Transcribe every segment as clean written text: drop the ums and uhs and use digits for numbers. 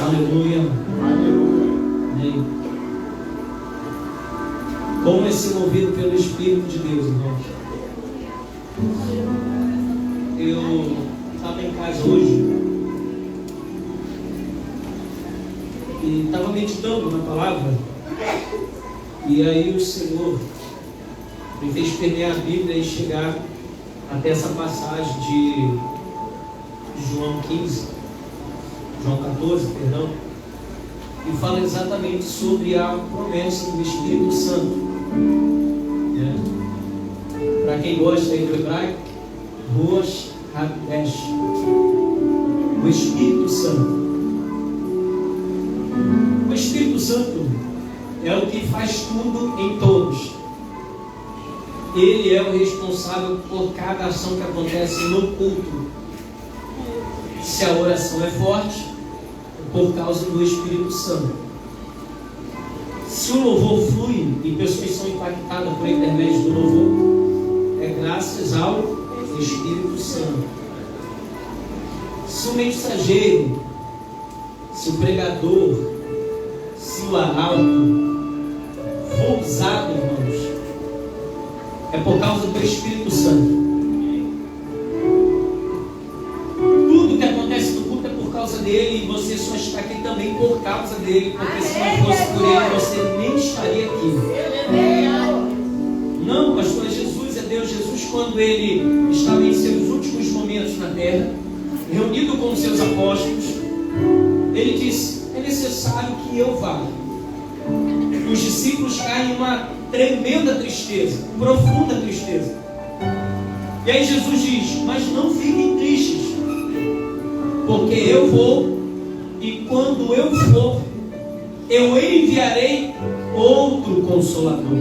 Aleluia. Aleluia. Amém. Como é ser movido pelo Espírito de Deus, irmãos? Eu estava em casa hoje e estava meditando na palavra, e aí o Senhor me fez permear a Bíblia e chegar até essa passagem de João 15, João 14, perdão, e fala exatamente sobre a promessa do Espírito Santo. Para quem gosta aí do hebraico, Rosh Hadesh, o Espírito Santo. O Espírito Santo é o que faz tudo em todos. Ele é o responsável por cada ação que acontece no culto. Se a oração é forte, é por causa do Espírito Santo. Se o louvor flui e pessoas são impactadas por intermédio do louvor, é graças ao Espírito Santo. Se o mensageiro, se o pregador, se o arauto for usado, irmãos, é por causa do Espírito Santo. Tudo que acontece no culto é por causa dele, e você só está aqui também por causa dele, porque se não fosse por ele, você nem estaria aqui. Não, pastor, Jesus é Deus. Jesus, quando ele estava em seus últimos momentos na terra, reunido com os seus apóstolos, ele disse: é necessário que eu vá. Os discípulos caem em uma tremenda tristeza, profunda tristeza. E aí Jesus diz: mas não fiquem tristes, porque eu vou, e quando eu for, eu enviarei outro Consolador.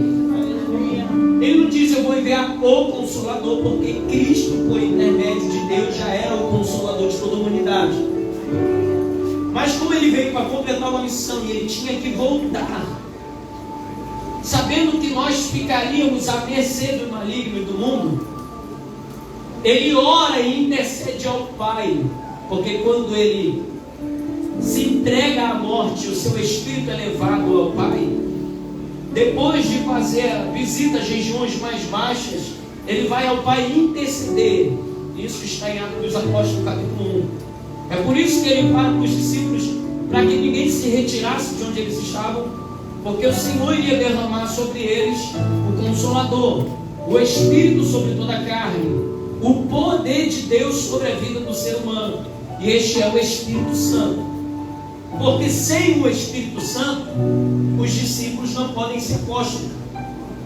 Ele não diz: eu vou enviar o Consolador, porque Cristo, por intermédio de Deus, já era o Consolador de toda a humanidade. Mas como ele veio para completar uma missão e ele tinha que voltar, sabendo que nós ficaríamos à mercê do maligno e do mundo, ele ora e intercede ao Pai, porque quando ele se entrega à morte, o seu espírito é levado ao Pai. Depois de fazer visitas, regiões mais baixas, ele vai ao Pai interceder. Isso está em Atos dos Apóstolos, capítulo 1. É por isso que ele fala com os discípulos, para que ninguém se retirasse de onde eles estavam, porque o Senhor iria derramar sobre eles o Consolador, o Espírito sobre toda a carne, o poder de Deus sobre a vida do ser humano. E este é o Espírito Santo. Porque sem o Espírito Santo, os discípulos não podem ser apóstolos.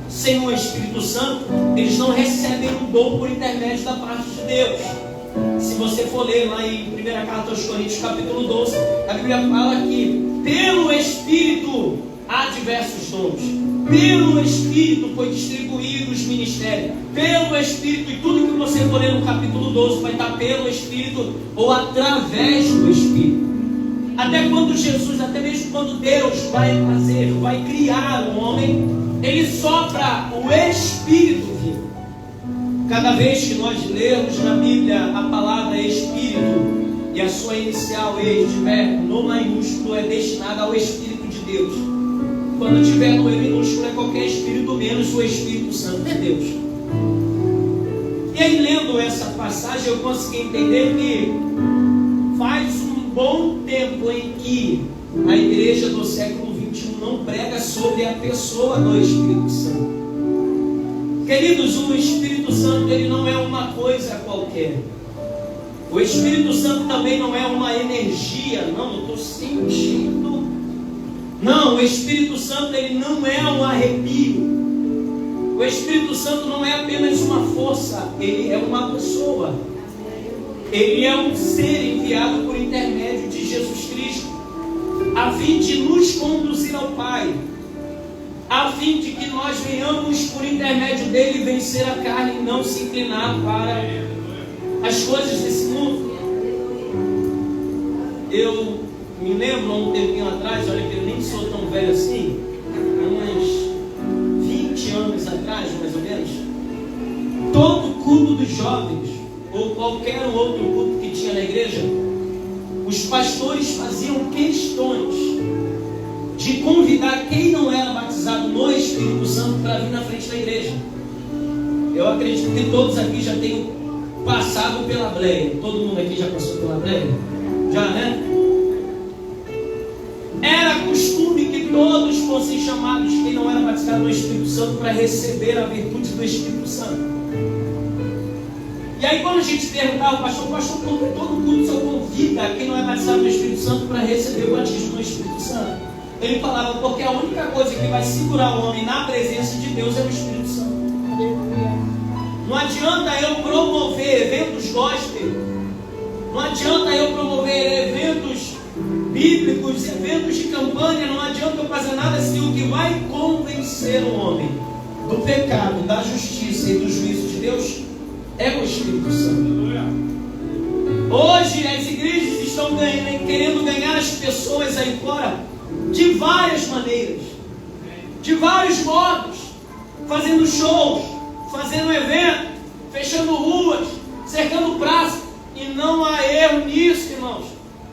Sem o Espírito Santo, eles não recebem um dom por intermédio da parte de Deus. Se você for ler lá em 1 Carta aos Coríntios, capítulo 12, a Bíblia fala que pelo Espírito há diversos dons. Pelo Espírito foi distribuído os ministérios. Pelo Espírito, e tudo que você for ler no capítulo 12 vai estar pelo Espírito ou através do Espírito. Até quando Jesus, até mesmo quando Deus vai criar um homem, ele sopra o Espírito vivo. Cada vez que nós lemos na Bíblia a palavra Espírito e a sua inicial E estiver no maiúsculo, é destinada ao Espírito de Deus. Quando tiver no E minúsculo, é qualquer Espírito menos o Espírito Santo de Deus. E aí, lendo essa passagem, eu consegui entender que faz um bom tempo em que a igreja do século XXI não prega sobre a pessoa do Espírito Santo. Queridos, o Espírito Santo, ele não é uma coisa qualquer. O Espírito Santo também não é uma energia. Não, eu estou sentindo. Não, o Espírito Santo, ele não é um arrepio. O Espírito Santo não é apenas uma força, ele é uma pessoa. Ele é um ser enviado por intermédio de Jesus Cristo, a fim de nos conduzir ao Pai, a fim de que nós venhamos por intermédio dele vencer a carne e não se inclinar para as coisas desse mundo. Eu me lembro há um tempinho atrás, olha que eu nem sou tão velho assim, uns 20 anos atrás, mais ou menos, todo culto dos jovens, ou qualquer outro culto que tinha na igreja, os pastores faziam questões de convidar quem não era batizado no Espírito Santo para vir na frente da igreja. Eu acredito que todos aqui já tenham passado pela bleia. Todo mundo aqui já passou pela bleia? Já, né? Era costume que todos fossem chamados, quem não era batizado no Espírito Santo, para receber a virtude do Espírito Santo. E aí quando a gente perguntava ao pastor, por que todo culto só convida quem não é batizado no Espírito Santo para receber o batismo no Espírito Santo? Ele falava, porque a única coisa que vai segurar o homem na presença de Deus é o Espírito Santo. Não adianta eu promover eventos gospel, não adianta eu promover eventos bíblicos, eventos de campanha, não adianta eu fazer nada se o que vai convencer o homem do pecado, da justiça e do juízo de Deus é o Espírito Santo. Hoje as igrejas estão querendo ganhar as pessoas aí fora de várias maneiras, de vários modos, fazendo shows, fazendo evento, fechando ruas, cercando praça, e não há erro nisso, irmãos.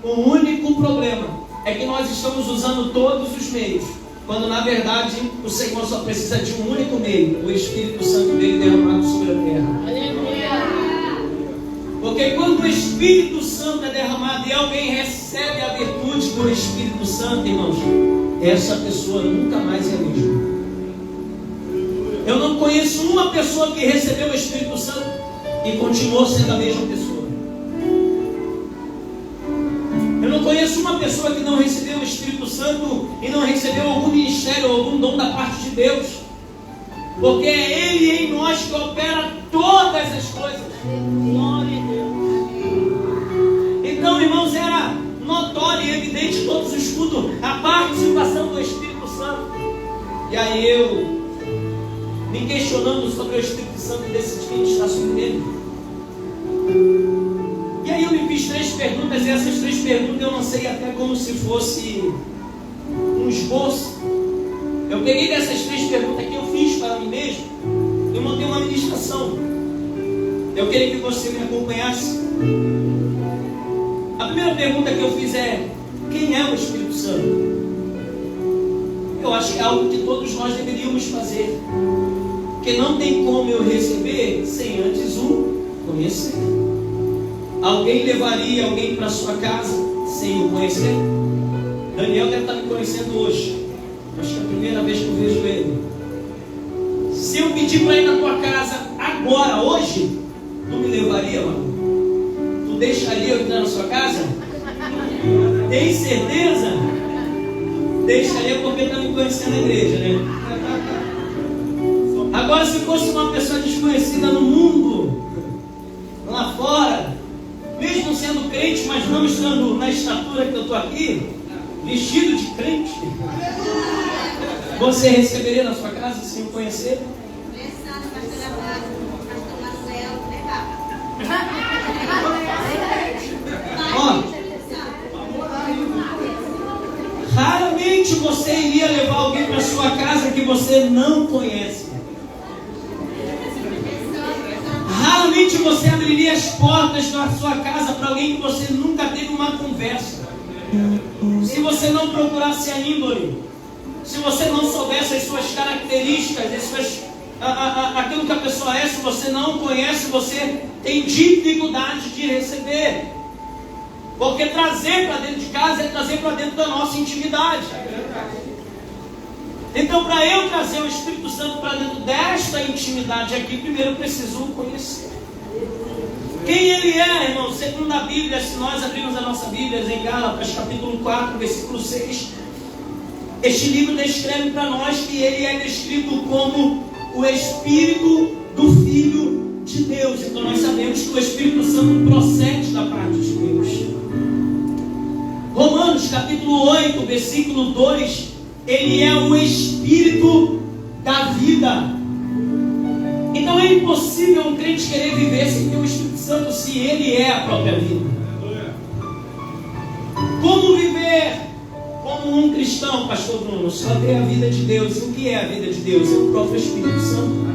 O único problema é que nós estamos usando todos os meios, quando na verdade o Senhor só precisa de um único meio, o Espírito Santo dele derramado sobre a terra. Porque quando o Espírito Santo é derramado e alguém recebe a virtude do Espírito Santo, irmãos, essa pessoa nunca mais é a mesma. Eu não conheço uma pessoa que recebeu o Espírito Santo e continuou sendo a mesma pessoa. Eu não conheço uma pessoa que não recebeu o Espírito Santo e não recebeu algum ministério ou algum dom da parte de Deus. Porque é Ele em nós que opera todas as coisas. Glória a Deus. Então, irmãos, era notório e evidente todos os cultos a participação do Espírito Santo. E aí eu, me questionando sobre o Espírito Santo, decidi ministrar sobre ele. E aí eu me fiz 3 perguntas, e essas 3 perguntas eu lancei até como se fosse um esboço. Eu peguei dessas 3 perguntas que eu fiz para mim mesmo e montei uma ministração. Eu queria que você me acompanhasse. A primeira pergunta que eu fiz é: quem é o Espírito Santo? Eu acho que é algo que todos nós deveríamos fazer, porque não tem como eu receber sem antes o conhecer. Alguém levaria alguém para sua casa sem o conhecer? Daniel deve estar me conhecendo hoje. Acho que é a primeira vez que eu vejo ele. Se eu pedir para ir na tua casa agora, hoje, tu me levaria, mano? Tu deixaria eu entrar na sua casa? Tem certeza? Deixaria, porque está me conhecendo na igreja, né? Agora, se fosse uma pessoa desconhecida no mundo, lá fora, mesmo sendo crente, mas não estando na estatura que eu estou aqui, vestido de crente, você receberia na sua casa sem o conhecer? Ó, raramente você iria levar alguém para sua casa que você não conhece. Raramente você abriria as portas da sua casa para alguém que você nunca teve uma conversa. Se você não procurasse a índole, se você não soubesse as suas características, aquilo que a pessoa é, se você não conhece, você tem dificuldade de receber. Porque trazer para dentro de casa é trazer para dentro da nossa intimidade. Então, para eu trazer o Espírito Santo para dentro desta intimidade aqui, primeiro eu preciso conhecer quem Ele é, irmão. Segundo a Bíblia, se nós abrirmos a nossa Bíblia em Gálatas, capítulo 4, versículo 6, este livro descreve para nós que Ele é descrito como o Espírito do Filho de Deus. Então nós sabemos que o Espírito Santo procede da parte de Deus. Romanos, capítulo 8, versículo 2, Ele é o Espírito da vida. Então é impossível um crente querer viver sem ter o Espírito Santo, se Ele é a própria vida. Como viver como um cristão, pastor Bruno? Só ter a vida de Deus. E o que é a vida de Deus? É o próprio Espírito Santo.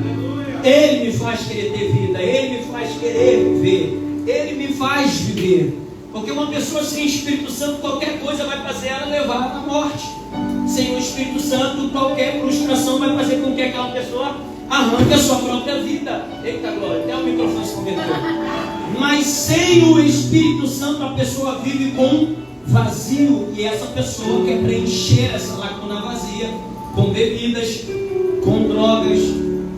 Ele me faz querer ter vida, Ele me faz querer viver, Ele me faz viver. Porque uma pessoa sem Espírito Santo, qualquer coisa vai fazer ela levar à morte. Sem o Espírito Santo, qualquer frustração vai fazer com que aquela pessoa arranque a sua própria vida. Eita glória, até o microfone se converteu. Mas sem o Espírito Santo, a pessoa vive com vazio. E essa pessoa quer preencher essa lacuna vazia com bebidas, com drogas,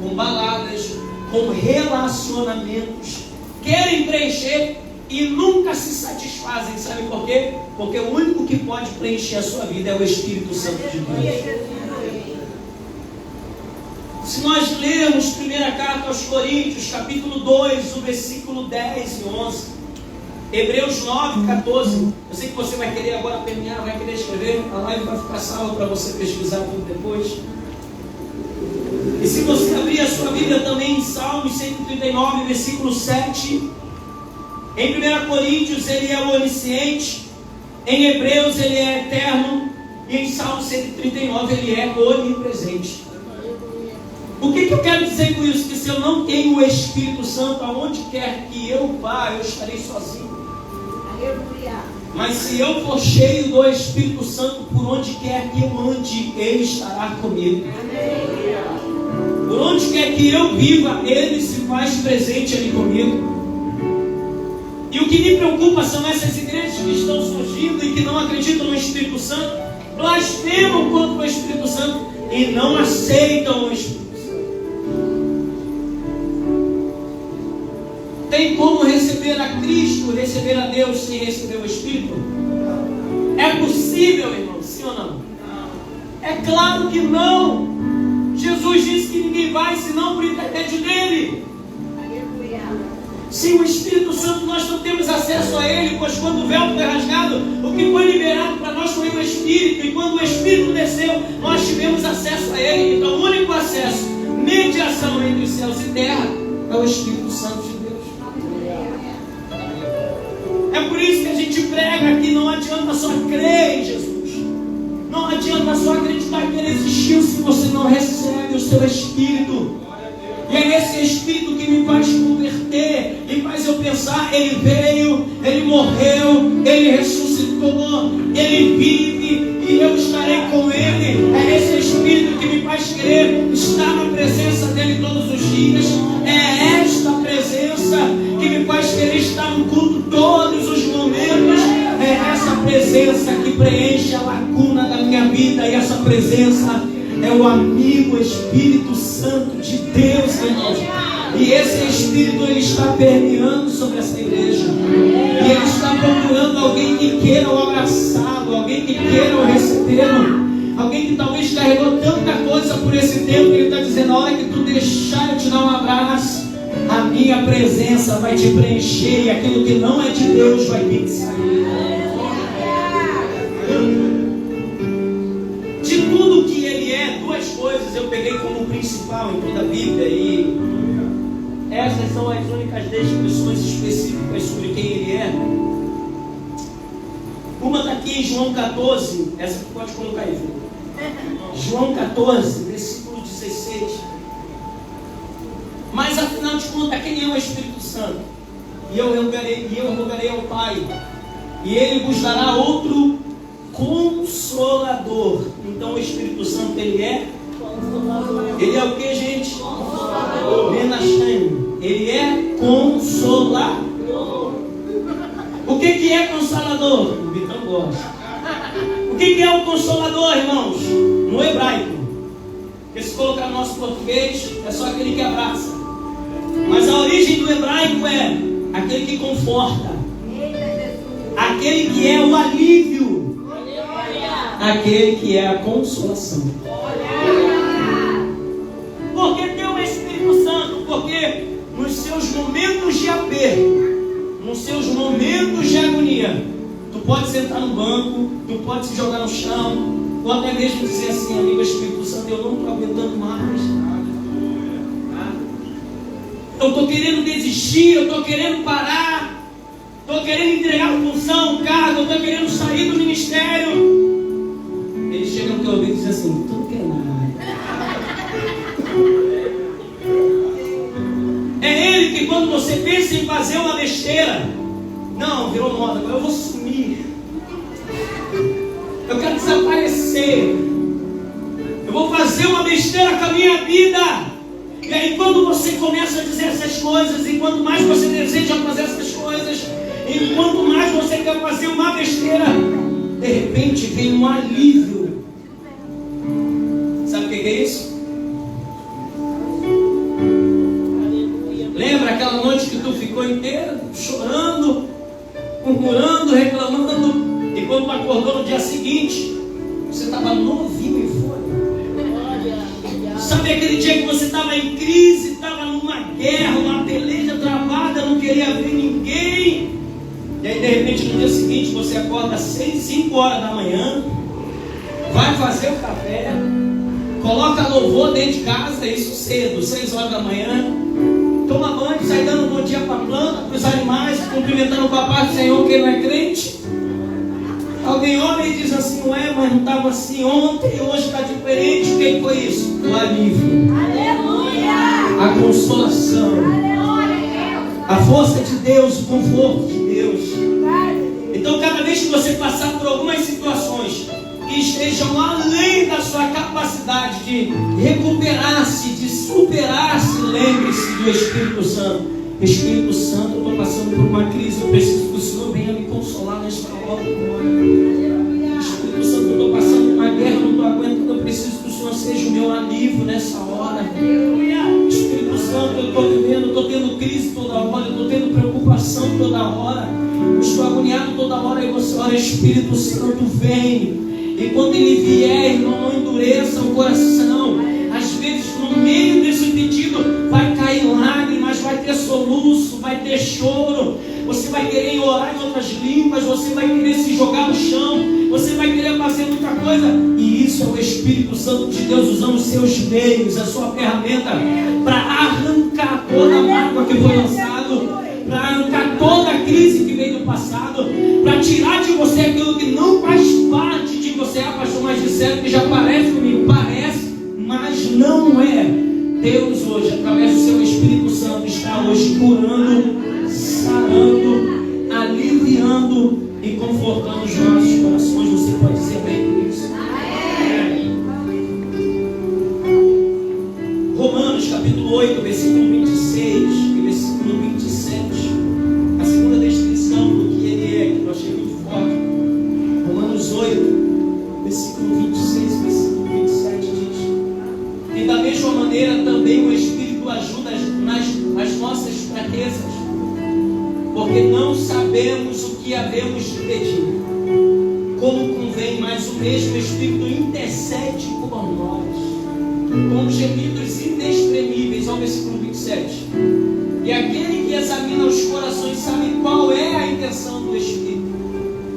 com baladas, com relacionamentos. Querem preencher e nunca se satisfazem. Sabe por quê? Porque o único que pode preencher a sua vida é o Espírito Santo de Deus. Se nós lermos primeira carta aos Coríntios, capítulo 2, o versículo 10 e 11, Hebreus 9, 14, eu sei que você vai querer agora terminar, vai querer escrever, a live vai ficar salva para você pesquisar tudo depois. E se você abrir a sua Bíblia também em Salmos 139, versículo 7, em 1 Coríntios ele é o onisciente, em Hebreus ele é eterno, e em Salmo 139 ele é onipresente. O que eu quero dizer com isso? Que se eu não tenho o Espírito Santo, aonde quer que eu vá, eu estarei sozinho. Mas se eu for cheio do Espírito Santo, por onde quer que eu ande, Ele estará comigo. Por onde quer que eu viva, Ele se faz presente ali comigo. E o que me preocupa são essas igrejas que estão surgindo e que não acreditam no Espírito Santo, blasfemam contra o Espírito Santo e não aceitam o Espírito Santo. Tem como receber a Cristo, receber a Deus sem receber o Espírito? É possível, irmão? Sim ou não? É claro que não. Jesus disse que ninguém vai senão por intermédio dele. Sem o Espírito Santo nós não temos acesso a ele, pois quando o véu foi rasgado, o que foi liberado para nós foi o Espírito, e quando o Espírito desceu, nós tivemos acesso a ele. Então o único acesso, mediação entre os céus e terra, é o Espírito Santo de Deus. É por isso que a gente prega que não adianta só crer em Jesus, não adianta só acreditar que ele existiu se você não recebe o seu Espírito. E é esse Espírito que me faz converter e faz eu pensar: ele veio, ele morreu, ele ressuscitou, ele vive e eu estarei com ele. É esse Espírito que me faz crer, estar na presença dele todos os dias. É esta presença que me faz querer estar no culto todos os momentos. É essa presença que preenche a lacuna da minha vida, e essa presença é o amigo Espírito Santo de Deus, irmãos. E esse Espírito, ele está permeando sobre essa igreja. E ele está procurando alguém que queira o abraçá-lo, alguém que queira o recebê-lo, alguém que talvez carregou tanta coisa por esse tempo, que ele está dizendo: a hora que tu deixar eu te dar um abraço, a minha presença vai te preencher, e aquilo que não é de Deus vai ter que sair. De tudo que ele é, duas coisas eu peguei como principal em toda a Bíblia, e essas são as únicas descrições específicas sobre quem ele é. Uma está aqui em João 14, essa pode colocar aí, João 14, versículo 16. Mas afinal de contas, quem é o Espírito Santo? E eu rogarei ao Pai, e ele vos dará outro Consolador. Então o Espírito Santo, ele é Consolador. Ele é o que, gente? Consolador. Ele é Consolador. O que é Consolador? O Vitão gosta. O que é o Consolador, irmãos? No hebraico. Porque se colocar no nosso português, é só aquele que abraça. Mas a origem do hebraico é aquele que conforta, aquele que é o alívio, aquele que é a consolação. Por que tem o Espírito Santo? Porque nos seus momentos de aperto, nos seus momentos de agonia, tu pode sentar no banco, tu pode se jogar no chão, ou até mesmo dizer assim: amigo Espírito Santo, eu não estou aguentando mais. Eu estou querendo desistir, eu estou querendo parar, estou querendo entregar a função, o cargo, eu estou querendo sair do ministério. Ele chega no teu ouvido e diz assim: tu não quer nada. É ele que, quando você pensa em fazer uma besteira, Não, virou moda, agora eu vou sumir. Eu quero desaparecer. Eu vou fazer uma besteira com a minha vida. E aí quando você começa a dizer essas coisas, e quanto mais você deseja fazer essas coisas, e quanto mais você quer fazer uma besteira, de repente vem um alívio. Sabe o que é isso? Lembra aquela noite que tu ficou inteira chorando, murmurando, reclamando, e quando tu acordou no dia seguinte, você estava novinho em folha? Sabe aquele dia que você estava em crise, estava numa guerra, uma peleja travada, não queria ver ninguém, e aí de repente no dia seguinte você acorda às 5 horas da manhã, vai fazer o café, coloca louvor dentro de casa, isso cedo, 6 horas da manhã, toma banho, sai dando um bom dia para a planta, para os animais, cumprimentando o papai do Senhor, quem não é crente. Alguém olha e diz assim: ué, mas não estava assim ontem, hoje está diferente. Quem foi isso? O alívio. Aleluia! A consolação. Aleluia! A força de Deus, o conforto de Deus. Então cada vez que você passar por algumas situações que estejam além da sua capacidade de recuperar-se, de superar-se, lembre-se do Espírito Santo. Espírito Santo, eu estou passando por uma crise, eu preciso que o Senhor venha me consolar nesta hora. Espírito Santo, eu estou passando por uma guerra, eu não estou aguentando, eu preciso que o Senhor seja o meu alívio nessa hora. Espírito Santo, eu estou vivendo, eu estou tendo crise toda hora, eu estou tendo preocupação toda hora, eu estou agoniado toda hora, e você ora: Espírito Santo, vem. E quando ele vier, irmão, não endureça o coração. Às vezes no meio desse pedido vai cair lágrimas, vai ter soluço, vai ter choro, você vai querer orar em outras línguas, você vai querer se jogar no chão, você vai querer fazer muita coisa, e isso é o Espírito Santo de Deus usando os seus meios, a sua ferramenta, para arrancar toda a mágoa que foi lançado, para arrancar toda a crise que veio do passado, para tirar de você aquilo que não faz parte de você. Ah, pastor, mas disseram que já parece comigo. Parece, mas não é. Deus hoje, através do seu Espírito Santo, está hoje curando, sarando, aliviando e confortando os nossos corações. Você pode dizer bem por isso? Romanos capítulo 8, versículo 26 e versículo 27. A segunda descrição do que ele é, que eu achei muito forte. Romanos 8, versículo 26 e versículo 27 diz: e da mesma maneira também o Espírito ajuda nas nossas fraquezas, porque não sabemos o que havemos de pedir, como convém, mas o mesmo Espírito intercede por nós, com gemidos inexprimíveis. Ao versículo 27. E aquele que examina os corações sabe qual é a intenção do Espírito,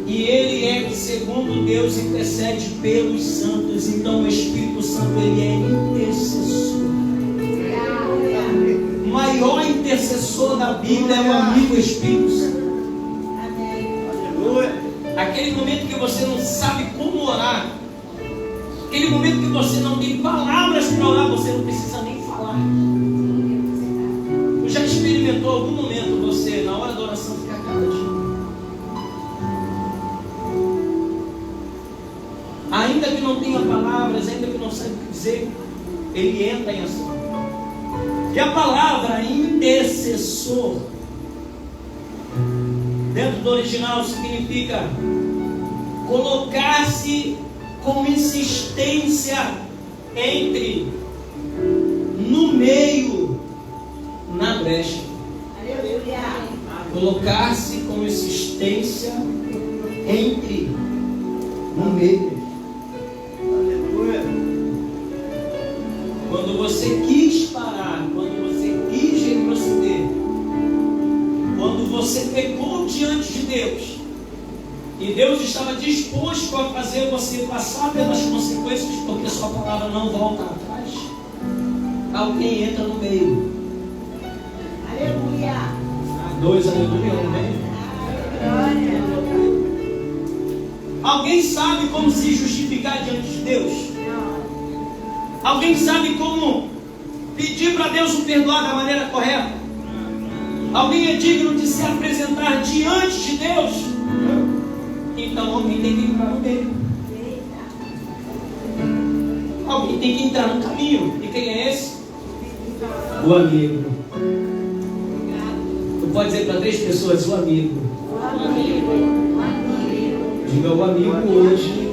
e ele é que segundo Deus intercede pelos santos. Então o Espírito Santo, ele é intercessor. O maior intercessor da Bíblia é o amigo Espírito Santo. Aquele momento que você não sabe como orar, aquele momento que você não tem palavras para orar, você não precisa nem falar. Você já experimentou algum momento você, na hora da oração, ficar caladinho? Ainda que não tenha palavras, ainda que não saiba o que dizer, ele entra em ação. E a palavra intercessor, dentro do original, significa colocar-se com insistência entre, no meio, na brecha. Colocar-se com insistência entre, no meio. Quando você quis parar, quando você quis retroceder, quando você pecou diante de Deus, e Deus estava disposto a fazer você passar pelas consequências, porque sua palavra não volta atrás, alguém entra no meio. Aleluia. Dois aleluia no meio. Alguém sabe como se justificar diante de Deus? Alguém sabe como pedir para Deus o perdoar da maneira correta? Alguém é digno de se apresentar diante de Deus? Então alguém tem que entrar no meio. Alguém tem que entrar no caminho. E quem é esse? O amigo. Tu pode dizer para 3 pessoas: o amigo. Diga: o amigo hoje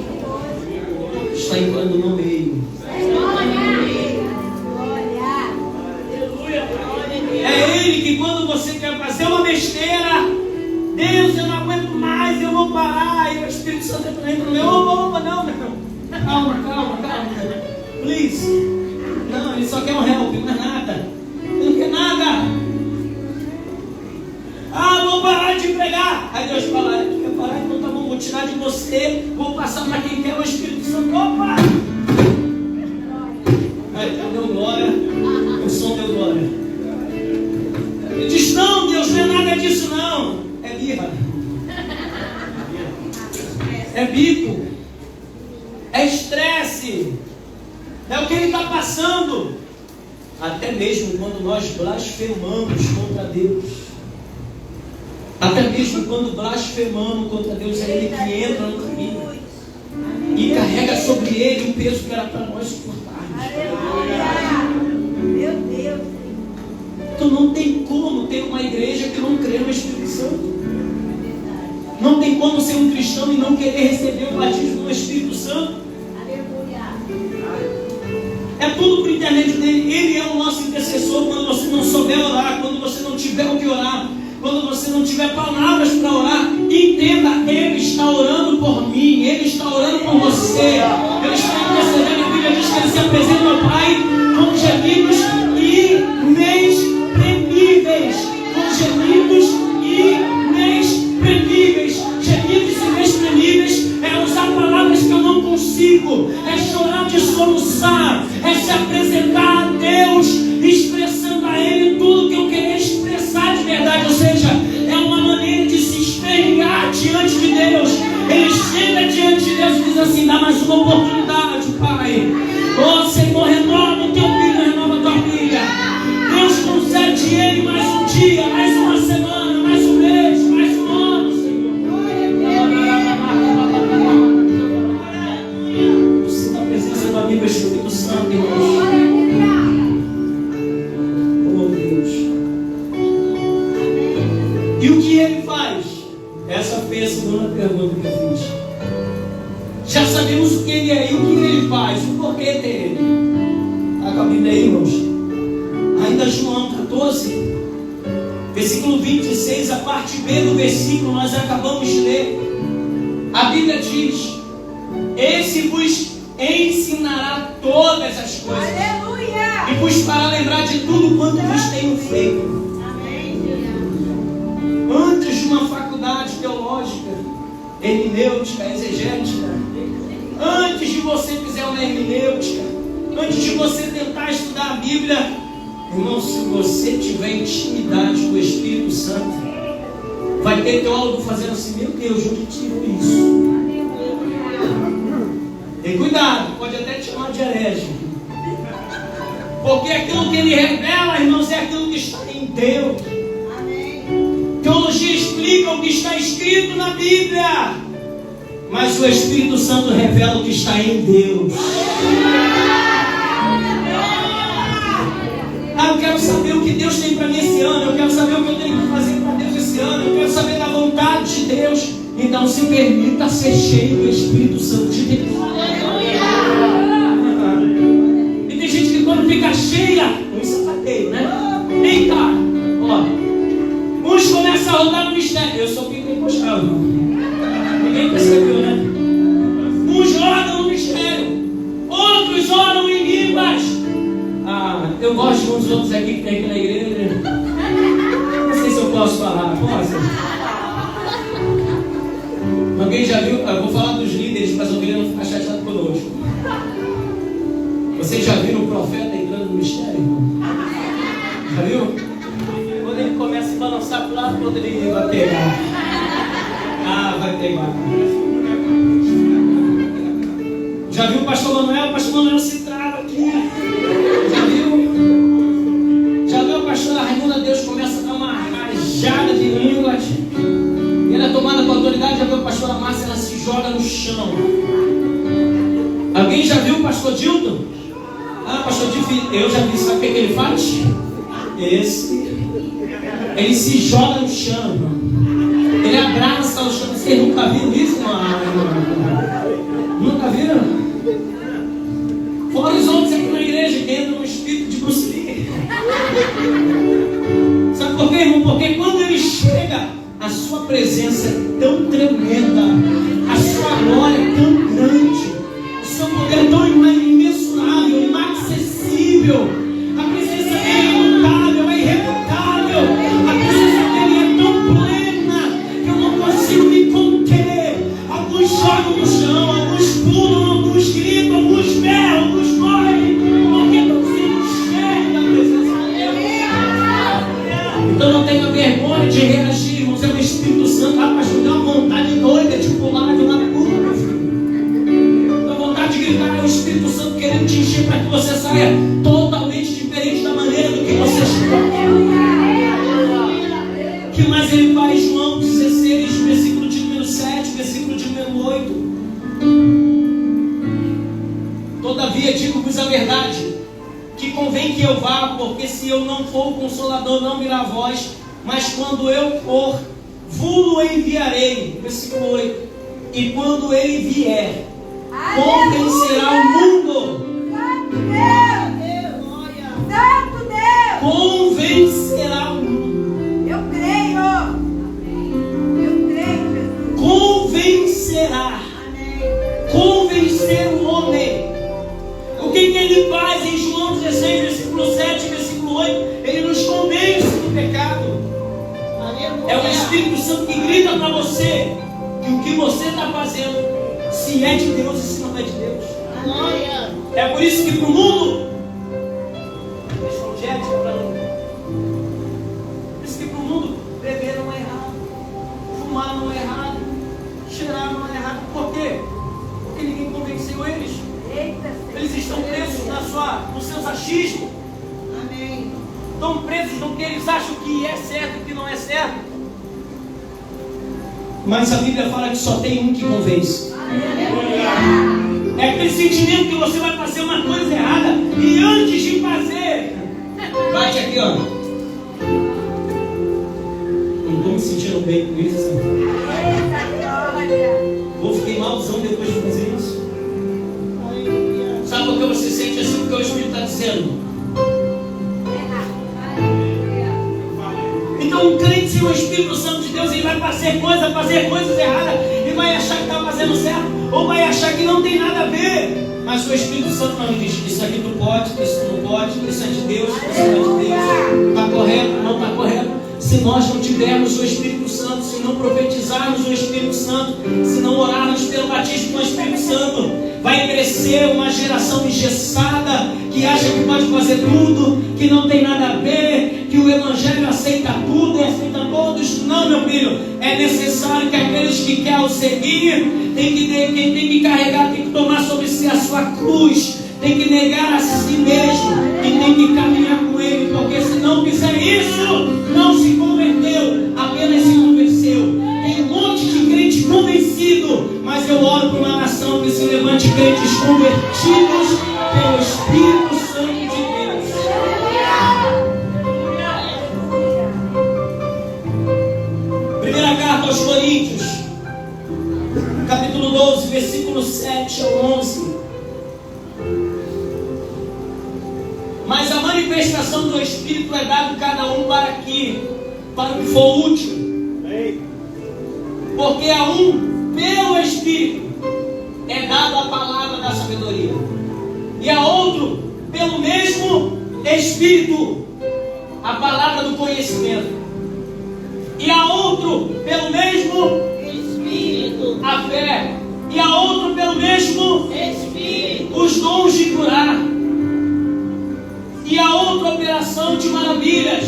está entrando no meio. É ele que, quando você quer fazer uma besteira, Deus, eu não aguento mais, eu vou parar. E o Espírito Santo entra no meu: opa, não. Calma. Please. Não, ele só quer um help, não é nada. Ele não quer nada. Vou parar de pregar. Aí Deus fala: tu quer parar? Então tá bom, vou tirar de você, vou passar para quem quer. O Espírito Santo: opa! Aí deu glória, o som deu glória. Ele diz: não, Deus, não é nada disso não. É birra. É bico. É estresse. É o que ele está passando. Até mesmo quando nós blasfemamos contra Deus. Até mesmo quando blasfemamos contra Deus, é Ele que entra no caminho e carrega sobre Ele o peso que era para nós suportarmos. Meu Deus. Então não tem como ter uma igreja que não crê no Espírito Santo. Não tem como ser um cristão e não querer receber o batismo no Espírito Santo. É tudo por intermédio dele. Ele é o nosso intercessor. Quando você não souber orar, quando você não tiver o que orar, quando você não tiver palavras para orar, entenda: Ele está orando por mim, Ele está orando por você. Ele está intercedendo. A Bíblia diz que Ele se apresenta ao Pai com gemidos inexprimíveis. Com gemidos inexprimíveis. Gemidos inexprimíveis é usar palavras que eu não consigo, é chorar de soluçar, é se apresentar a Deus, expressando a Ele tudo que eu queria expressar de verdade. Ou seja, é uma maneira de se esfregar diante de Deus. Ele chega diante de Deus e diz assim: dá mais uma oportunidade, Pai. Oh Senhor, renova o teu filho, renova a tua filha. Deus concede ele mais um dia, mais uma semana, mais um mês, mais um ano, Senhor. Eu sinto a presença do amigo Espírito Santo, irmãos. Oh Deus. E o que ele faz? Essa foi a segunda pergunta que eu fiz. Já sabemos o que ele é e o que ele faz, o porquê dele. Está com a Bíblia aí, irmãos? Ainda João 14, versículo 26, a parte B do versículo, nós acabamos de ler. A Bíblia diz: esse vos ensinará todas as coisas. Aleluia! E vos fará lembrar de tudo quanto vos tenho feito. Amém. Antes de uma faculdade teológica, hermenêutica, exegética, antes de você fizer uma hermenêutica, antes de você tentar estudar a Bíblia, irmão, se você tiver intimidade com o Espírito Santo, vai ter teólogo fazendo assim: meu Deus, onde tirou isso? Tem cuidado, pode até te chamar de herege, porque aquilo que ele revela, irmãos, é aquilo que está em Deus. Teologia explica o que está escrito na Bíblia, mas o Espírito Santo revela o que está em Deus. Eu quero saber o que Deus tem para mim esse ano. Eu quero saber o que eu tenho que fazer para Deus esse ano. Eu quero saber da vontade de Deus. Então se permita ser cheio do Espírito Santo de Deus. E tem gente que quando fica cheia, um sapateio, né? Eita! Ó, uns começam a rodar no mistério. Eu sou pentecostal, irmão. Ninguém percebeu, né? Uns rodam no mistério, outros oram em línguas. Eu gosto de uns outros aqui que tem aqui na igreja. Não sei se eu posso falar. Posso? Alguém já viu? Eu vou falar dos líderes, mas o não ficar chateado conosco. Vocês já viram o profeta entrando no mistério, irmão? Já viu? Quando ele começa a balançar para o lado, quando ele vai pegar. Vai pegar. Já viu o pastor Manuel? O pastor Manuel se trava aqui. Já viu? Já viu a pastora Raimunda? Deus começa a dar uma raiva com autoridade, já viu a pastora Márcia, ela se joga no chão. Alguém já viu o pastor Dilton? Pastor Dilton, eu já vi, sabe o que ele faz? Ele se joga no chão, ele abraça o chão. Vocês nunca viram isso, Nunca viram? Fora os homens aqui na igreja que entram no espírito de Bruce Lee. Sabe por quê, irmão? Porque quando ele chega, a sua presença é tão tremenda, a sua glória é tão grande, o seu poder é tão imensurável, inacessível. A presença dele é imutável, é irrefutável. A presença dele é tão plena que eu não consigo me conter. Alguns jogam no chão, alguns pulam, alguns gritam, alguns berram, alguns correm, porque não se enxerga da presença dele. Então não tenha vergonha de reagir, irmãos. É o Espírito Santo. Mas me dá uma vontade doida de pular de uma curva, meu filho. Dá vontade de gritar, é o Espírito Santo querendo te encher para que você saia totalmente diferente da maneira do que você chegou. O que mais ele faz? João 16, versículo de número 7, versículo de número 8. Todavia digo-vos a verdade, que convém que eu vá, porque se eu não for o Consolador, não virá a vós, mas quando eu for, vos-lo enviarei. Versículo 8. E quando ele vier, convencerá o mundo. Santo Deus! Convencerá o mundo. Eu creio, Jesus. Convencerá. Convencer o homem. O que ele faz em João 16, versículo 7, versículo 8? Ele nos convence do pecado. É o Espírito Santo que grita para você que o que você está fazendo, se é de Deus e se não é de Deus. É por isso que para o mundo, deixa um jet para não. Por isso que para o mundo, beber não é errado, fumar não é errado, cheirar não é errado. Por quê? Porque ninguém convenceu eles. Eles estão presos nos seus achismos. Amém. Estão presos no que eles acham que é certo e que não é certo. Mas a Bíblia fala que só tem um que convence. É aquele sentimento que você vai fazer uma coisa errada e antes de fazer, bate aqui, ó. Não estou me sentindo bem com isso. Vou ficar malzão depois de fazer isso. Sabe por que você sente assim? Porque o Espírito está dizendo. Então o crente sem o Espírito Santo de Deus, ele vai fazer coisas erradas e vai achar que está fazendo certo, ou vai achar que não tem nada a ver. Mas o Espírito Santo não diz, isso aqui tu pode, isso tu não pode, isso é de Deus, isso não é de Deus, está correto, não está correto. Se nós não tivermos o Espírito Santo, se não profetizarmos o Espírito Santo, se não orarmos pelo batismo com o Espírito Santo, vai crescer uma geração engessada, que acha que pode fazer tudo, que não tem nada a ver, que o Evangelho aceita tudo e aceita todos. Não, meu filho, é necessário que aqueles que querem o seguir, quem tem que carregar, tem que tomar sobre si a sua cruz, tem que negar a si mesmo e tem que caminhar com ele, porque se não fizer isso, não se converteu, apenas se convenceu. Tem um monte de crente convencido, mas eu oro para uma nação que se levante crentes convertidos pelo Espírito Santo de Deus. Primeira carta aos Coríntios, capítulo 12, versículo 7 ao 11. Mas a manifestação do Espírito é dado cada um para o que for útil. Porque a um, pelo Espírito, é dada a palavra da sabedoria, e a outro, pelo mesmo Espírito, a palavra do conhecimento, e a outro, pelo mesmo Espírito, a fé, e a outro, pelo mesmo Espírito, os dons de curar, e a outra operação de maravilhas,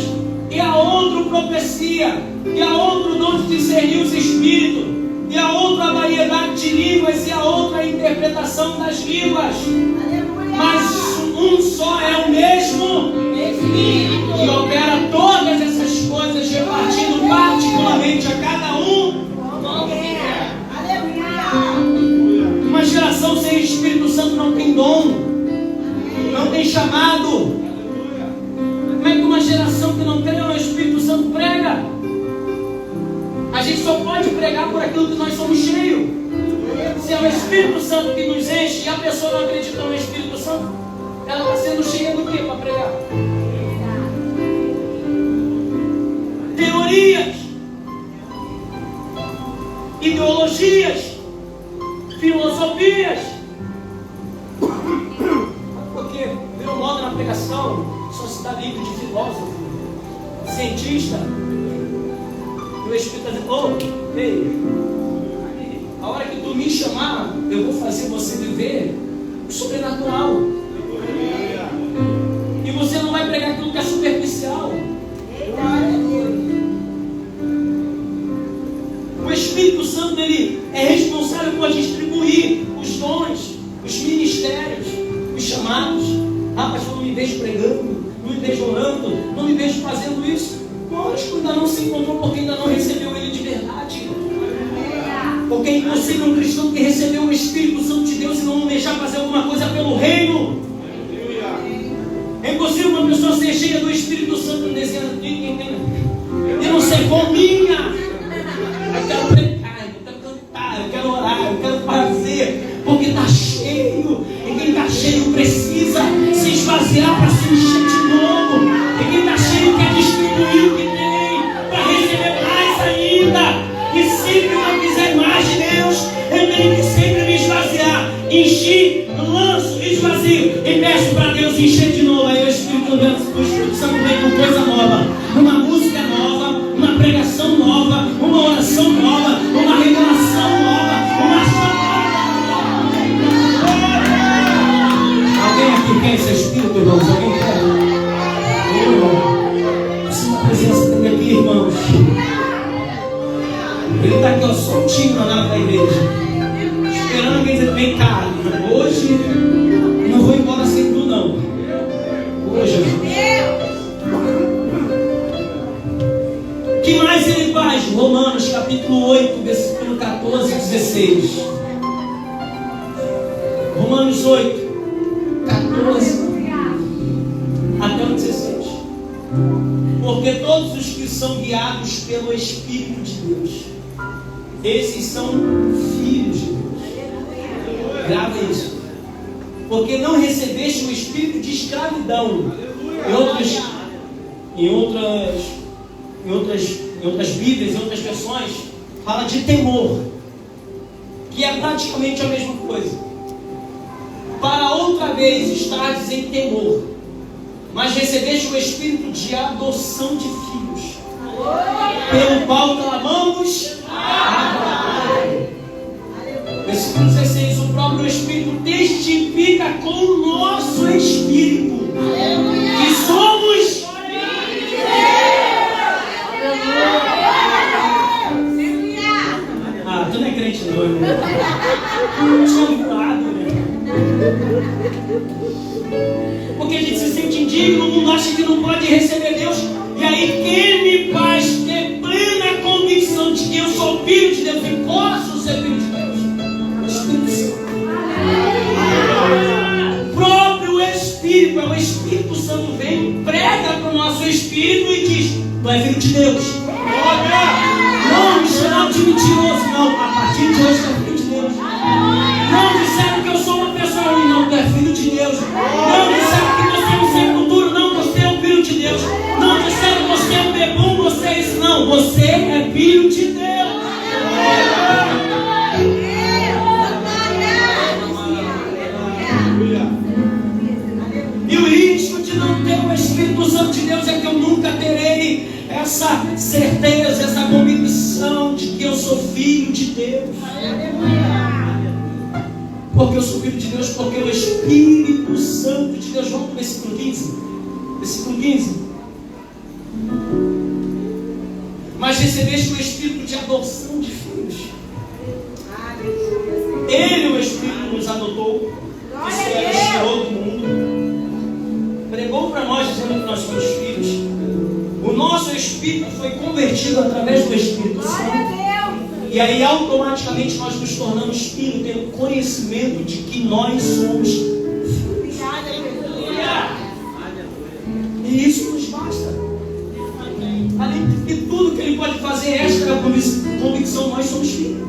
e a outra profecia, e a outro dom de discernir os espíritos, e a outra variedade de línguas, e a outra interpretação das línguas. Mas um só é o mesmo Espírito, que opera todas essas coisas, repartindo particularmente a cada um só pode pregar por aquilo que nós somos cheios. Se é o Espírito Santo que nos enche e a pessoa não acredita no Espírito Santo, ela está sendo cheia do que para pregar? Teorias, ideologias, filosofias. Porque virou moda na pregação, só se dá livro de filósofo, cientista. E o Espírito está dizendo: ei, a hora que tu me chamar, eu vou fazer você viver o sobrenatural. E você não vai pregar aquilo que é superficial. O Espírito Santo, ele é responsável por distribuir os dons, os ministérios, os chamados. Ah, pastor, não me vejo pregando, não me vejo orando, não me vejo fazendo isso. Lógico, ainda não se encontrou porque ainda não recebeu ele de verdade. Porque é impossível um cristão que recebeu o Espírito Santo de Deus e não almejar fazer alguma coisa pelo reino. É impossível uma pessoa ser cheia do Espírito Santo e dizendo: eu não sei como minha. Eu quero pregar, eu quero cantar, eu quero orar, eu quero fazer, porque está cheio. E quem está cheio precisa se esvaziar para se encher de novo. E quem está cheio quer distribuir o que tem para receber mais ainda. E se eu não quiser mais de Deus, eu tenho que sempre me esvaziar. Enchi, lanço, esvazio e peço para Deus encher de novo. Aí o Espírito Santo vem com coisa nova, uma música nova, uma pregação nova, uma oração nova, uma revelação nova, uma chamada. Alguém aqui quer esse Espírito, irmãos? Alguém quer? Sua presença tem aqui, irmãos. Ele está aqui, ó, soltinho na nave da igreja, esperando alguém dizer: vem cá, hoje não vou embora sem tu, não. Hoje, o que mais ele faz? Romanos capítulo 8, versículo 14 e 16. Romanos 8, 14 até o 16. Porque todos os que são guiados pelo Espírito de Deus, esses são filhos de Deus. Grava isso. Porque não recebeste o espírito de escravidão. Em outras Bíblias, em outras versões, fala de temor, que é praticamente a mesma coisa. Para outra vez estardes em temor, mas recebeste o espírito de adoção de filhos, pelo qual clamamos: versículo 16. O próprio Espírito testifica com o nosso espírito que somos filhos de Deus. Ah, tu não é crente não, irmão. Estou voado, né? Porque a gente se sente indigno, o mundo acha que não pode receber Deus. E aí quem me faz ter plena convicção de que eu sou filho de Deus e posso ser filho de Deus? O Espírito Santo. O próprio Espírito, o Espírito Santo vem, prega para o nosso Espírito e diz: tu é filho de Deus. Não me chamaram de mentiroso, não. A partir de hoje tu é filho de Deus. Não disseram que eu sou uma pessoa ruim, não. Tu é filho de Deus. Não disseram que você é um sepultura, não. Você é um filho de Deus. Não disseram que você é um bebum, você é isso, não. Você é filho de Deus. E o risco de não ter o Espírito Santo de Deus é que eu nunca terei essa certeza, essa convicção de que eu sou filho de Deus. Porque eu sou filho de Deus, porque o Espírito Santo de Deus. Vamos para o versículo 15. Versículo 15. Mas recebeste o Espírito de adoção de filhos. Ele, o Espírito, nos adotou, disse que era o Senhor do mundo, pregou para nós dizendo que nós somos filhos. O nosso Espírito foi convertido através do Espírito Santo. E aí automaticamente nós nos tornamos filhos, tendo conhecimento de que nós somos filhos. E isso nos basta. Além de tudo que Ele pode fazer esta convicção: nós somos filhos.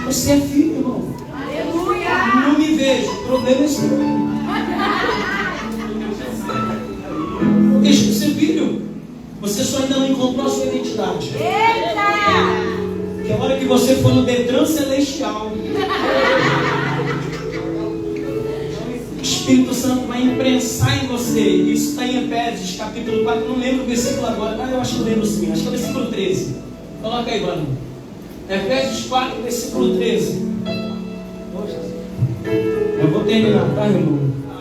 Você é filho, irmão. Aleluia. Não me vejo, o problema é seu. Deixa de ser filho. Você só ainda não encontrou a sua identidade. Eita! Que a hora que você for no Detran Celestial, o Espírito Santo vai imprensar em você. Isso está em Efésios, capítulo 4. Não lembro o versículo agora. Eu acho que eu lembro sim. Acho que é o versículo 13. Coloca aí, mano. Efésios 4, versículo 13. Eu vou terminar, tá, irmão?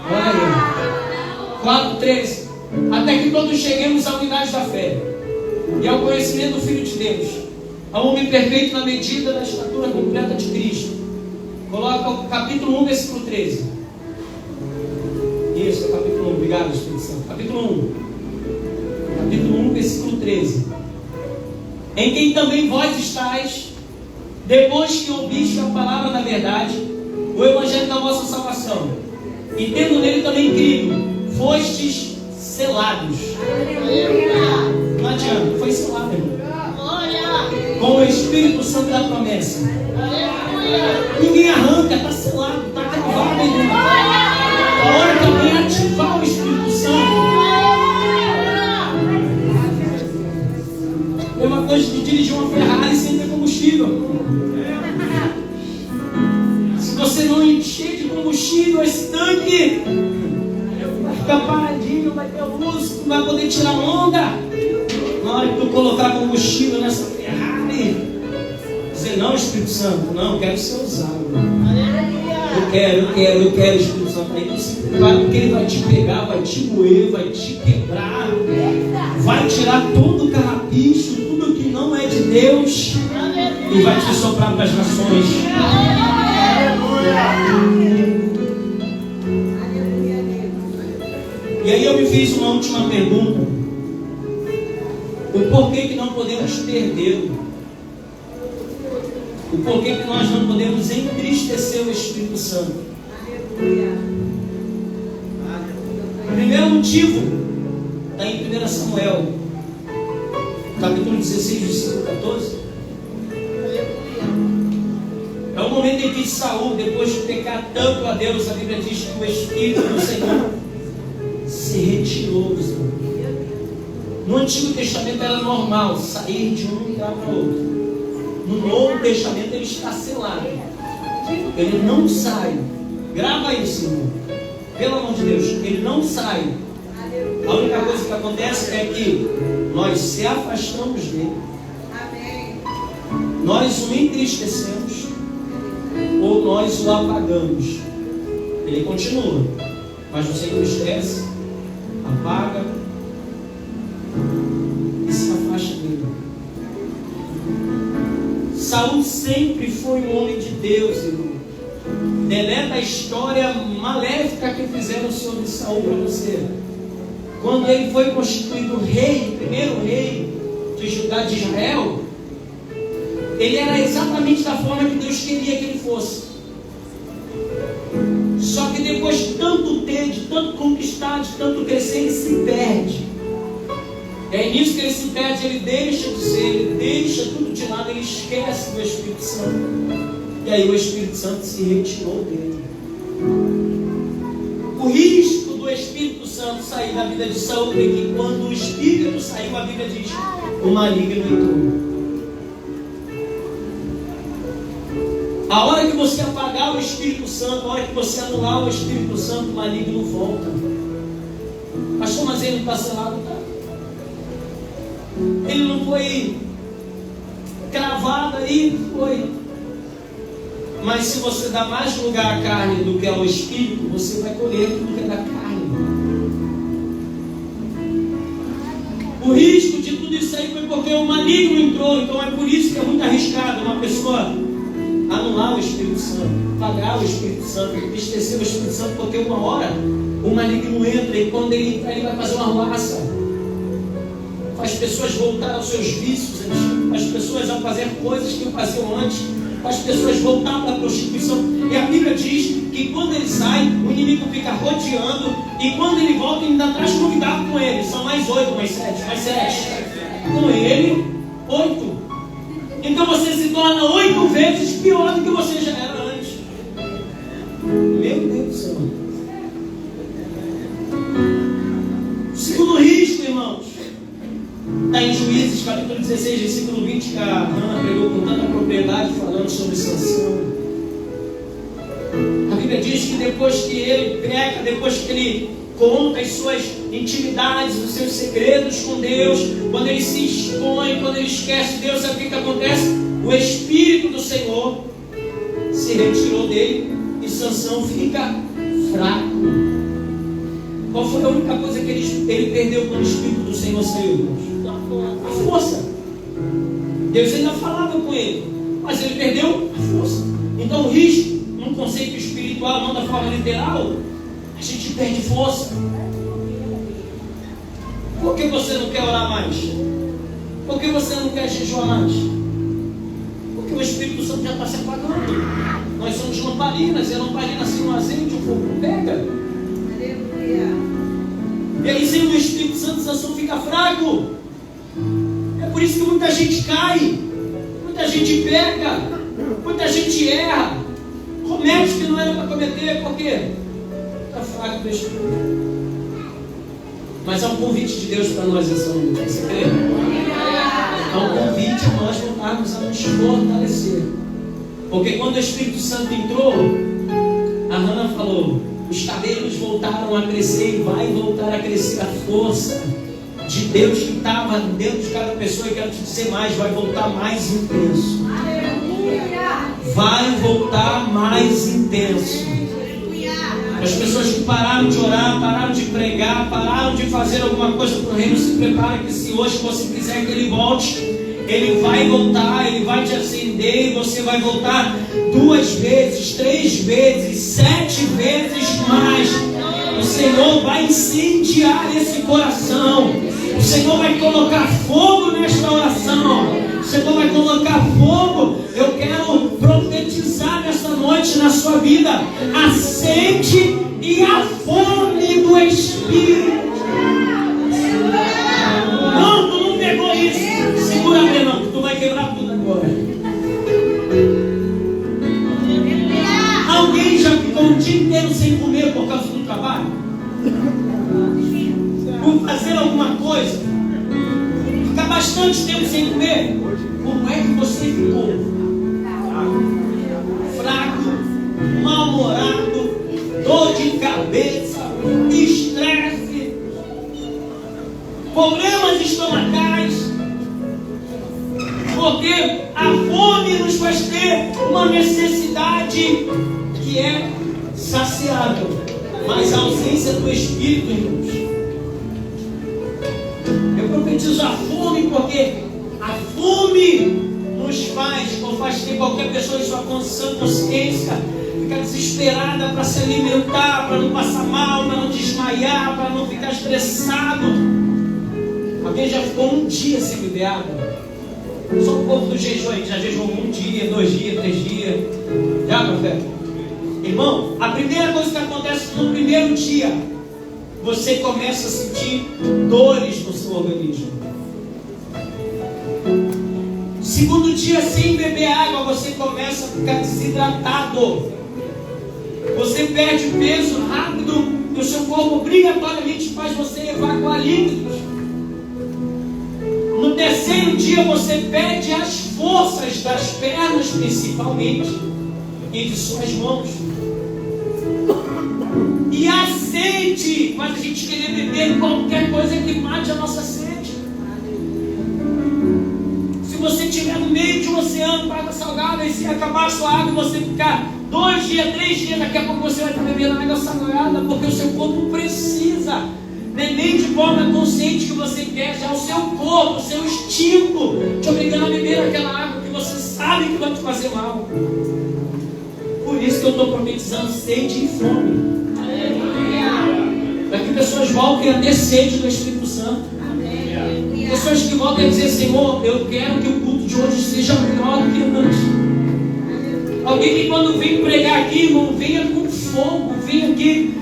Olha aí. 4, 13. Até que todos cheguemos à unidade da fé e ao conhecimento do Filho de Deus, ao homem perfeito na medida da estatura completa de Cristo. Coloca o capítulo 1, versículo 13. Isso, capítulo 1. Obrigado, Espírito Santo. Capítulo 1. Capítulo 1, versículo 13. Em quem também vós estáis, depois que ouviste a palavra da verdade, o evangelho da vossa salvação, e tendo nele também crido, fostes selados. Não adianta, foi selado, irmão. Com o Espírito Santo da promessa. Ninguém arranca, está selado, está gravado, irmão. A hora que alguém ativar o Espírito Santo, é uma coisa de dirigir uma Ferrari sem ter combustível. Se você não encher de combustível esse tanque, vai ficar paradinho, vai ter luz, não vai poder tirar onda. Na hora que tu colocar combustível nessa Ferrari, dizer: não, Espírito Santo, não, eu quero ser usado. Eu quero, Espírito Santo. Aí tu se prepara, porque ele vai te pegar, vai te moer, vai te quebrar, vai tirar todo o carrapicho, tudo que não é de Deus, e vai te soprar para as nações. E aí eu me fiz uma última pergunta: o porquê que não podemos perdê-lo? O porquê que nós não podemos entristecer o Espírito Santo? O primeiro motivo está em 1 Samuel, capítulo 16, versículo 14. É o momento em que Saul, depois de pecar tanto a Deus, a Bíblia diz que o Espírito do Senhor se retirou do Senhor. No Antigo Testamento era normal sair de um e entrar para outro. No Novo Testamento ele está selado. Ele não sai. Grava isso, irmão. Pelo amor de Deus, ele não sai. A única coisa que acontece é que nós se afastamos dele. Nós o entristecemos ou nós o apagamos. Ele continua, mas você entristece, apaga e se afasta dele. Saul sempre foi um homem de Deus, irmão. Deleta a história maléfica que fizeram sobre Saul para você. Quando ele foi constituído rei, primeiro rei de Judá, de Israel, ele era exatamente da forma que Deus queria que ele fosse. Só que depois de tanto ter, de tanto conquistar, de tanto crescer, ele se perde. É nisso que ele se perde, ele deixa de ser, ele deixa tudo de lado, ele esquece do Espírito Santo. E aí o Espírito Santo se retirou dele. O risco do Espírito Santo sair da vida de Saul é que quando o Espírito saiu, a Bíblia diz: o maligno entrou. A hora que você apagar o Espírito Santo, a hora que você anular o Espírito Santo, o maligno volta. Pastor, mas ele está selado, tá? Ele não foi cravado aí, foi. Mas se você dá mais lugar à carne do que ao Espírito, você vai colher tudo que é da carne. O risco de tudo isso aí foi porque o maligno entrou. Então é por isso que é muito arriscado uma pessoa anular o Espírito Santo, apagar o Espírito Santo, entristecer o Espírito Santo, porque uma hora o maligno entra e quando ele entra, ele vai fazer uma arruaça. Faz pessoas voltar aos seus vícios antigos, faz pessoas a fazer coisas que não faziam antes, faz pessoas voltar para a prostituição. E a Bíblia diz que quando ele sai, o inimigo fica rodeando, e quando ele volta, ele ainda traz convidado com ele. São mais 8, mais 7, mais 7. com ele 8. Então você se torna 8 vezes pior do que você já era antes. Meu Deus do céu. Segundo risco, irmãos, está em Juízes, capítulo 16, versículo 20, que a Ana pregou com tanta propriedade, falando sobre Sansão. A Bíblia diz que depois que ele peca, depois que ele conta as suas intimidades, os seus segredos com Deus, quando ele se expõe, quando ele esquece Deus, sabe o que acontece? O Espírito do Senhor se retirou dele e Sansão fica fraco. Qual foi a única coisa que ele perdeu quando o Espírito do Senhor saiu? A força. Deus ainda falava com ele, mas ele perdeu a força. Então o risco, num conceito espiritual, não da forma literal, a gente perde força. Por que você não quer orar mais? Por que você não quer jejuar mais? Porque o Espírito Santo já está se apagando. Nós somos lamparinas, e a lamparina sem o azeite, o fogo não pega. E aí sem o Espírito Santo, Sansão fica fraco. É por isso que muita gente cai, muita gente peca, muita gente erra, comete o que não era para cometer, por quê? Está fraco do Espírito. Mas há um convite de Deus para nós essa noite, você crê? Há um convite a nós voltarmos a nos fortalecer. Porque quando o Espírito Santo entrou, a Hannah falou, os cabelos voltaram a crescer e vai voltar a crescer a força de Deus que estava dentro de cada pessoa. E quero te dizer mais, vai voltar mais intenso. Vai voltar mais intenso. As pessoas que pararam de orar, pararam de pregar, pararam de fazer alguma coisa para o reino, se preparem que se hoje você quiser que ele volte, ele vai voltar, ele vai te acender e você vai voltar 2 vezes, 3 vezes, 7 vezes mais. O Senhor vai incendiar esse coração. O Senhor vai colocar fogo nesta oração. O Senhor vai colocar fogo. Eu quero profetizar nesta noite na sua vida a sede e a fome do Espírito. Não, tu não pegou isso. Segura bem não, que tu vai quebrar tudo agora. Alguém já ficou um dia inteiro sem comer por causa do trabalho? Por fazer alguma coisa? Ficar bastante tempo sem comer? Como é que você ficou? Fraco, mal-humorado, dor de cabeça, estresse, problemas estomacais. Porque a fome nos faz ter uma necessidade que é saciável, mas a ausência do Espírito, irmãos. Eu profetizo a fome porque a fome nos faz, ou faz ter qualquer pessoa em sua condição, consciência, ficar desesperada para se alimentar, para não passar mal, para não desmaiar, para não ficar estressado. Alguém já ficou um dia sem beber água? Só o povo do jejum aí, já jejuou 1 dia, 2 dias, 3 dias. Já, profeta? Irmão, a primeira coisa que acontece no primeiro dia, você começa a sentir dores no seu organismo. Segundo dia, sem beber água, você começa a ficar desidratado. Você perde peso rápido e o seu corpo obrigatoriamente faz você evacuar líquidos. No terceiro dia, você perde as forças das pernas, principalmente, e de suas mãos. E a sede faz a gente querer beber qualquer coisa que mate a nossa sede. Se você estiver no meio de um oceano com água salgada e se acabar a sua água e você ficar 2 dias, 3 dias, daqui a pouco você vai estar bebendo água salgada, porque o seu corpo precisa. Nem de forma consciente que você quer, já o seu corpo, o seu instinto te obrigando a beber aquela água que você sabe que vai te fazer mal. Por isso que eu estou profetizando sede e fome. Para que pessoas voltem a ter sede do Espírito Santo. Pessoas que voltem a dizer, Senhor, eu quero que o culto de hoje seja melhor do que antes. Alguém que quando vem pregar aqui, irmão, venha com fogo, venha aqui,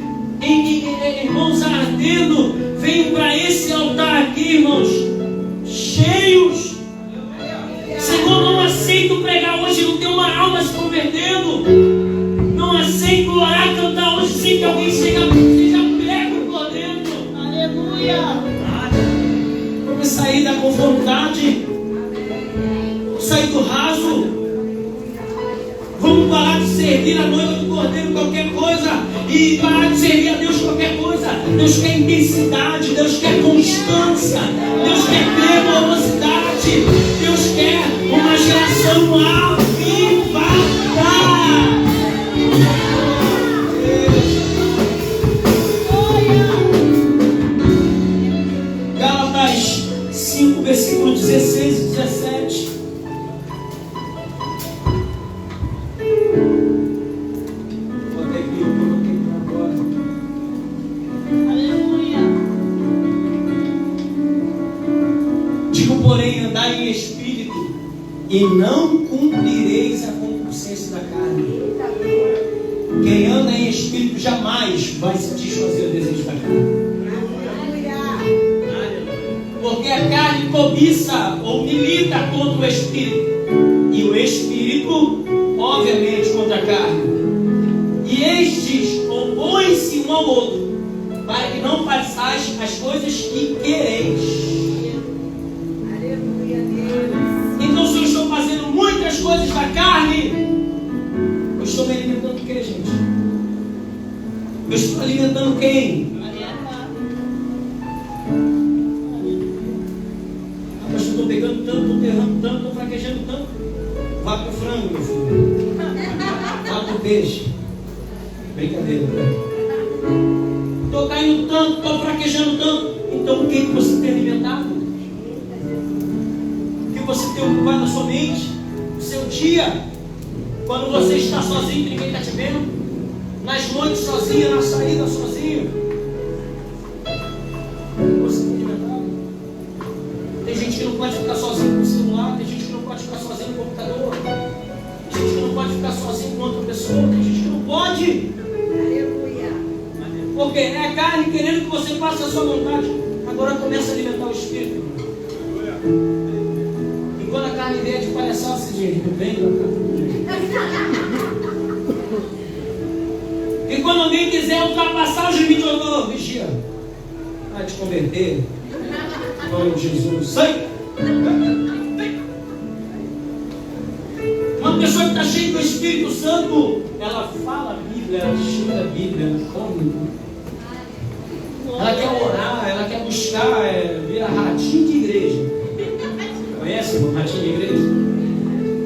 irmãos, ardendo, venha para esse altar aqui, irmãos, cheios. Senhor, não aceito pregar hoje, não tem uma alma se convertendo. Não aceito orar, cantar hoje sem que alguém seja pego por dentro. Aleluia. Vamos sair da conformidade. Vamos sair do raso. Vamos parar de servir a noiva do Cordeiro qualquer coisa e parar de servir a Deus qualquer coisa. Deus quer intensidade, Deus quer constância, Deus quer fervorosidade, Deus quer uma geração avivada. Gálatas 5, versículos 16 e 17. Porém, andai em espírito, e não cumprireis a concupiscência da carne. Quem anda em espírito jamais vai satisfazer o desejo da carne. Porque a carne cobiça ou milita contra o espírito, e o espírito, obviamente, contra a carne. E estes opõem-se um ao outro, para que não façais as coisas que quereis. Então, se eu estou fazendo muitas coisas da carne, eu estou me alimentando do que, gente? Eu estou alimentando quem? Mas eu estou pegando tanto, estou errando tanto, estou fraquejando tanto. Vá para o frango, meu filho. Vá para o peixe. Brincadeira, né? Estou caindo tanto, estou fraquejando tanto. Então, o que você tem alimentado? Você tem ocupado na sua mente, o seu dia, quando você está sozinho, ninguém está te vendo, nas noites sozinho, na saída sozinho. Você tem alimentado. Tem gente que não pode ficar sozinho com o celular, tem gente que não pode ficar sozinho no computador, tem gente que não pode ficar sozinho com outra pessoa, tem gente que não pode. Porque é a carne querendo que você faça a sua vontade. Agora começa a alimentar o espírito. Quando a carne vier de palhaçada, você diz, não vem pra cá. E quando alguém quiser ultrapassar os limites, eu vou, vigia, vai te converter. Em nome de Jesus, sai! Uma pessoa que está cheia do Espírito Santo, ela fala a Bíblia, ela estuda a Bíblia, ela come. Ela quer orar, ela quer buscar, vira ratinho de igreja. Conhece o ratinho de igreja?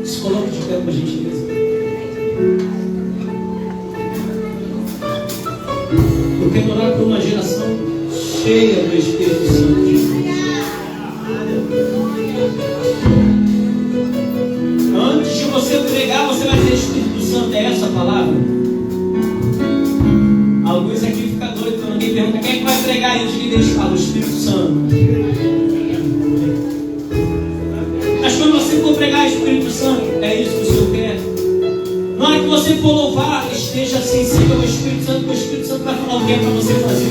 Se coloca de pé com a gentileza. Eu quero orar por uma geração cheia do Espírito Santo. Antes de você pregar, você vai dizer: Espírito Santo, é essa a palavra? Alguns aqui ficam doidos quando alguém pergunta: quem é que vai pregar? E os líderes falam: o Espírito Santo. Mas quando você for pregar o Espírito Santo, é isso que o Senhor quer. Na hora que você for louvar, esteja sensível ao Espírito Santo, porque o Espírito Santo vai falar o que é para você fazer.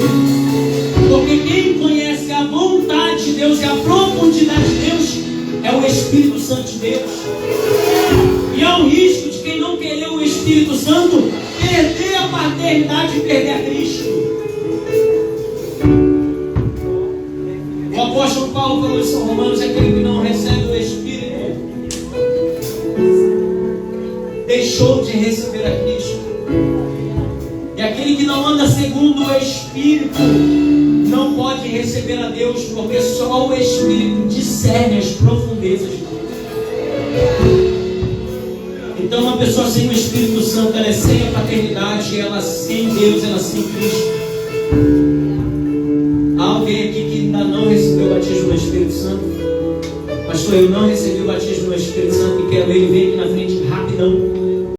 Porque quem conhece a vontade de Deus e a profundidade de Deus é o Espírito Santo de Deus. E há um risco de quem não querer o Espírito Santo perder a paternidade e perder a Cristo. O apóstolo Paulo falou isso em Romanos: aquele que não recebe o Espírito deixou de receber a Cristo. E aquele que não anda segundo o Espírito não pode receber a Deus, porque só o Espírito discerne as profundezas de Deus. Então uma pessoa sem o Espírito Santo, ela é sem a paternidade, ela sem Deus, ela sem Cristo. Há alguém aqui que ainda não recebeu o batismo no Espírito Santo? Pastor, eu não recebi o batismo no Espírito Santo e quero ele vir aqui na frente rapidão.